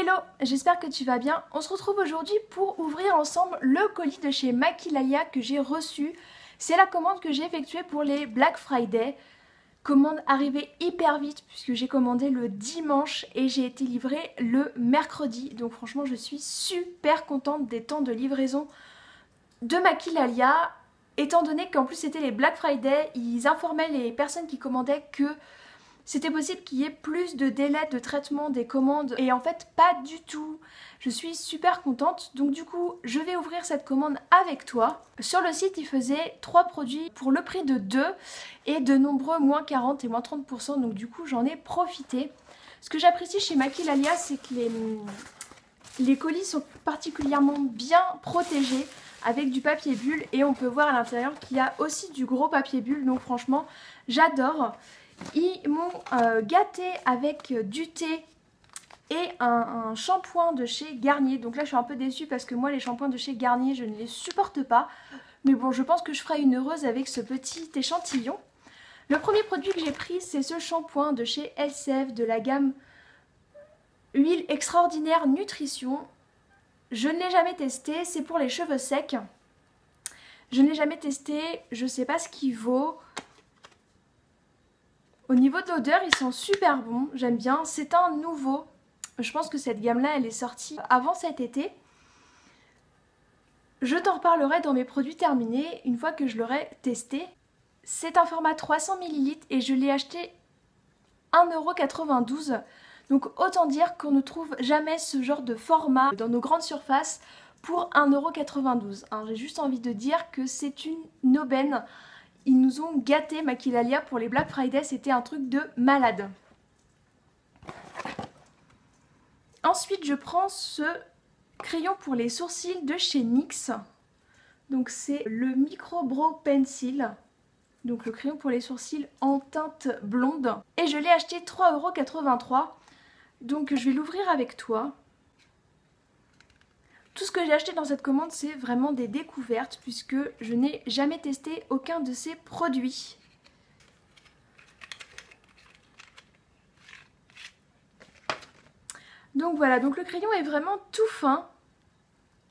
Hello, j'espère que tu vas bien. On se retrouve aujourd'hui pour ouvrir ensemble le colis de chez Maquilalia que j'ai reçu. C'est la commande que j'ai effectuée pour les Black Friday. Commande arrivée hyper vite puisque j'ai commandé le dimanche et j'ai été livrée le mercredi. Donc franchement je suis super contente des temps de livraison de Maquilalia. Étant donné qu'en plus c'était les Black Friday, ils informaient les personnes qui commandaient que c'était possible qu'il y ait plus de délai de traitement des commandes et en fait pas du tout. Je suis super contente, donc du coup je vais ouvrir cette commande avec toi. Sur le site il faisait 3 produits pour le prix de 2 et de nombreux moins 40 et moins 30%, donc du coup j'en ai profité. Ce que j'apprécie chez Maquilalia, c'est que les colis sont particulièrement bien protégés avec du papier bulle et on peut voir à l'intérieur qu'il y a aussi du gros papier bulle, donc franchement j'adore. Ils m'ont gâté avec du thé et un shampoing de chez Garnier. Donc là je suis un peu déçue parce que moi les shampoings de chez Garnier je ne les supporte pas. Mais bon, je pense que je ferai une heureuse avec ce petit échantillon. Le premier produit que j'ai pris c'est ce shampoing de chez LCF de la gamme Huile Extraordinaire Nutrition. Je ne l'ai jamais testé, c'est pour les cheveux secs. Je ne l'ai jamais testé, je ne sais pas ce qu'il vaut. Au niveau de l'odeur, ils sont super bons, j'aime bien. C'est un nouveau. Je pense que cette gamme-là, elle est sortie avant cet été. Je t'en reparlerai dans mes produits terminés une fois que je l'aurai testé. C'est un format 300 ml et je l'ai acheté 1,92 €. Donc autant dire qu'on ne trouve jamais ce genre de format dans nos grandes surfaces pour 1,92 €. J'ai juste envie de dire que c'est une aubaine. Ils nous ont gâté Maquilalia pour les Black Friday, c'était un truc de malade. Ensuite, je prends ce crayon pour les sourcils de chez NYX. Donc c'est le Micro Brow Pencil. Donc le crayon pour les sourcils en teinte blonde. Et je l'ai acheté 3,83 €. Donc je vais l'ouvrir avec toi. Tout ce que j'ai acheté dans cette commande, c'est vraiment des découvertes puisque je n'ai jamais testé aucun de ces produits. Donc voilà, donc le crayon est vraiment tout fin.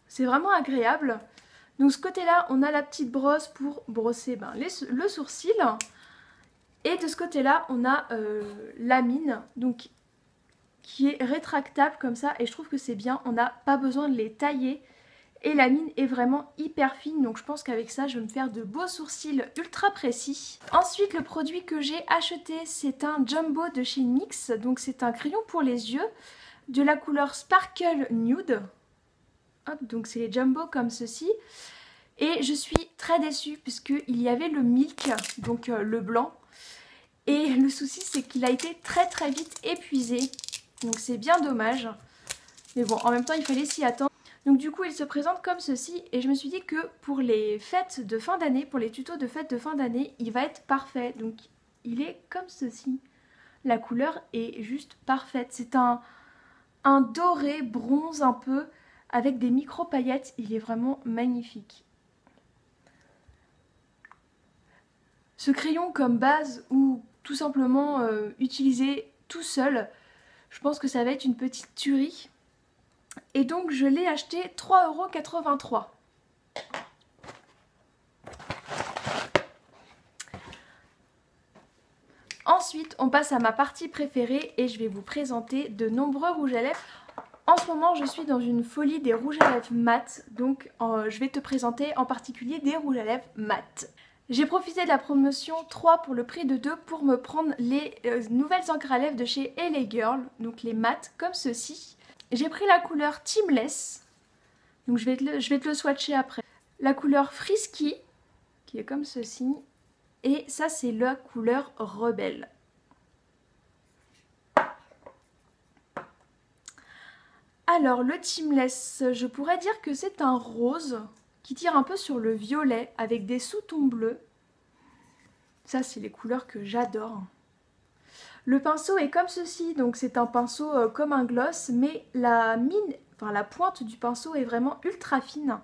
C'est vraiment agréable. Donc ce côté-là, on a la petite brosse pour brosser le sourcil. Et de ce côté-là, on a la mine, donc qui est rétractable comme ça, et je trouve que c'est bien, on n'a pas besoin de les tailler et la mine est vraiment hyper fine, donc je pense qu'avec ça je vais me faire de beaux sourcils ultra précis. Ensuite le produit que j'ai acheté c'est un jumbo de chez NYX, donc c'est un crayon pour les yeux de la couleur Sparkle Nude. Hop, donc c'est les jumbo comme ceci. Et je suis très déçue puisqu'il y avait le milk, donc le blanc. Et le souci c'est qu'il a été très vite épuisé. Donc c'est bien dommage. Mais bon, en même temps, il fallait s'y attendre. Donc du coup, il se présente comme ceci. Et je me suis dit que pour les fêtes de fin d'année, pour les tutos de fêtes de fin d'année, il va être parfait. Donc il est comme ceci. La couleur est juste parfaite. C'est un doré bronze un peu avec des micro paillettes. Il est vraiment magnifique. Ce crayon comme base ou tout simplement utilisé tout seul, je pense que ça va être une petite tuerie. Et donc je l'ai acheté 3,83 €. Ensuite on passe à ma partie préférée et je vais vous présenter de nombreux rouges à lèvres. En ce moment je suis dans une folie des rouges à lèvres mat, donc je vais te présenter en particulier des rouges à lèvres mat. J'ai profité de la promotion 3 pour le prix de 2 pour me prendre les nouvelles encres à lèvres de chez LA Girl, donc les mat comme ceci. J'ai pris la couleur Teamless, donc je vais te le swatcher après. La couleur Frisky, qui est comme ceci, et ça c'est la couleur Rebelle. Alors le Teamless, je pourrais dire que c'est un rose qui tire un peu sur le violet avec des sous-tons bleus. Ça c'est les couleurs que j'adore. Le pinceau est comme ceci, donc c'est un pinceau comme un gloss, mais la pointe du pinceau est vraiment ultra fine.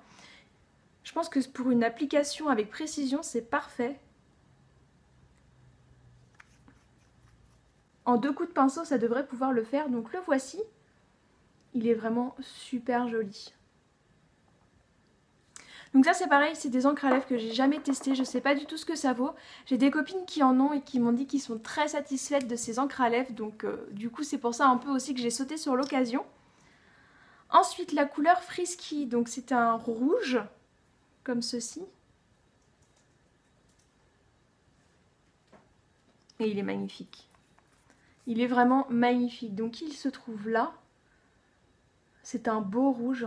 Je pense que pour une application avec précision, c'est parfait. En 2 coups de pinceau, ça devrait pouvoir le faire, donc le voici. Il est vraiment super joli. Donc ça c'est pareil, c'est des encres à lèvres que j'ai jamais testé, je sais pas du tout ce que ça vaut. J'ai des copines qui en ont et qui m'ont dit qu'ils sont très satisfaites de ces encres à lèvres, donc du coup c'est pour ça un peu aussi que j'ai sauté sur l'occasion. Ensuite la couleur Frisky, donc c'est un rouge, comme ceci. Et il est magnifique. Il est vraiment magnifique, donc il se trouve là. C'est un beau rouge.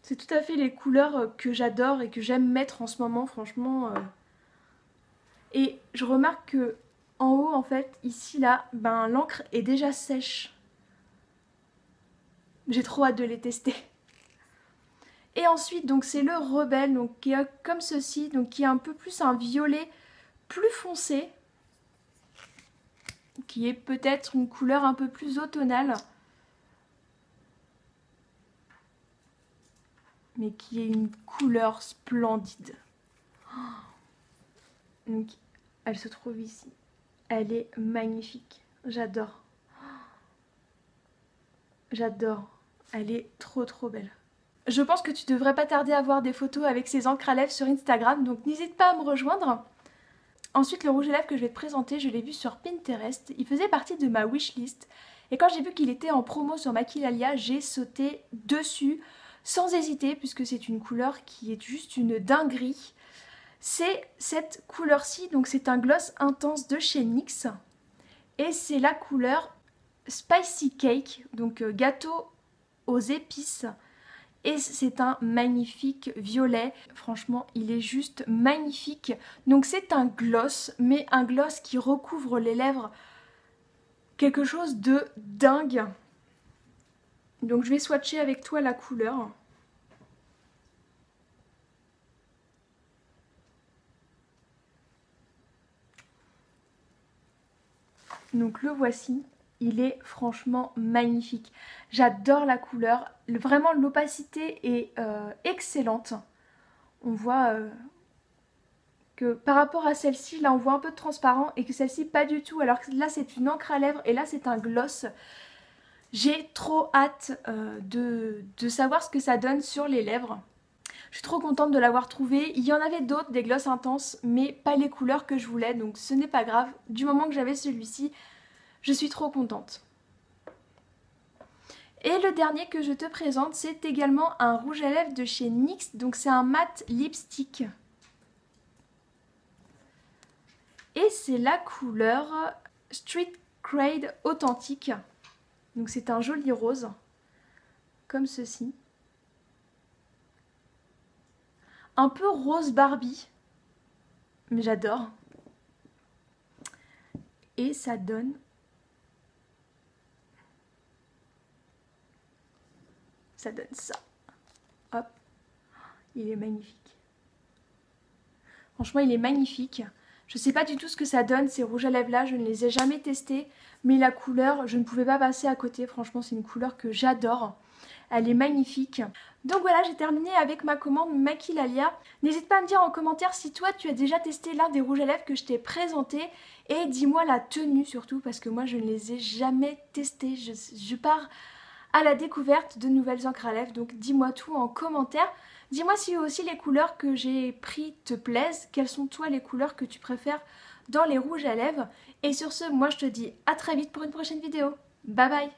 C'est tout à fait les couleurs que j'adore et que j'aime mettre en ce moment, franchement. Et je remarque que en haut, en fait, ici, là, ben, l'encre est déjà sèche. J'ai trop hâte de les tester. Et ensuite, donc c'est le Rebelle, donc qui est comme ceci, donc qui est un peu plus un violet plus foncé, qui est peut-être une couleur un peu plus automnale. Mais qui est une couleur splendide. Donc, elle se trouve ici. Elle est magnifique. J'adore. J'adore. Elle est trop belle. Je pense que tu devrais pas tarder à voir des photos avec ces encres à lèvres sur Instagram, donc n'hésite pas à me rejoindre. Ensuite, le rouge à lèvres que je vais te présenter, je l'ai vu sur Pinterest. Il faisait partie de ma wishlist. Et quand j'ai vu qu'il était en promo sur Maquillalia, j'ai sauté dessus sans hésiter, puisque c'est une couleur qui est juste une dinguerie. C'est cette couleur-ci, donc c'est un gloss intense de chez NYX. Et c'est la couleur Spicy Cake, donc gâteau aux épices. Et c'est un magnifique violet. Franchement, il est juste magnifique. Donc c'est un gloss, mais un gloss qui recouvre les lèvres. Quelque chose de dingue. Donc je vais swatcher avec toi la couleur. Donc le voici. Il est franchement magnifique. J'adore la couleur. Vraiment l'opacité est excellente. On voit que par rapport à celle-ci, là on voit un peu de transparent et que celle-ci pas du tout. Alors que là c'est une encre à lèvres et là c'est un gloss. J'ai trop hâte de savoir ce que ça donne sur les lèvres. Je suis trop contente de l'avoir trouvé. Il y en avait d'autres, des gloss intenses, mais pas les couleurs que je voulais. Donc ce n'est pas grave. Du moment que j'avais celui-ci, je suis trop contente. Et le dernier que je te présente, c'est également un rouge à lèvres de chez NYX. Donc c'est un matte lipstick. Et c'est la couleur Street Cred Authentique. Donc c'est un joli rose, comme ceci. Un peu rose Barbie, mais j'adore. Et ça donne ça. Hop, il est magnifique. Franchement, il est magnifique. Je sais pas du tout ce que ça donne, ces rouges à lèvres là, je ne les ai jamais testés. Mais la couleur, je ne pouvais pas passer à côté. Franchement, c'est une couleur que j'adore. Elle est magnifique. Donc voilà, j'ai terminé avec ma commande Maquillalia. N'hésite pas à me dire en commentaire si toi tu as déjà testé l'un des rouges à lèvres que je t'ai présenté. Et dis-moi la tenue surtout, parce que moi je ne les ai jamais testés. Je pars à la découverte de nouvelles encres à lèvres, donc dis-moi tout en commentaire. Dis-moi si aussi les couleurs que j'ai pris te plaisent. Quelles sont toi les couleurs que tu préfères dans les rouges à lèvres? Et sur ce, moi je te dis à très vite pour une prochaine vidéo. Bye bye!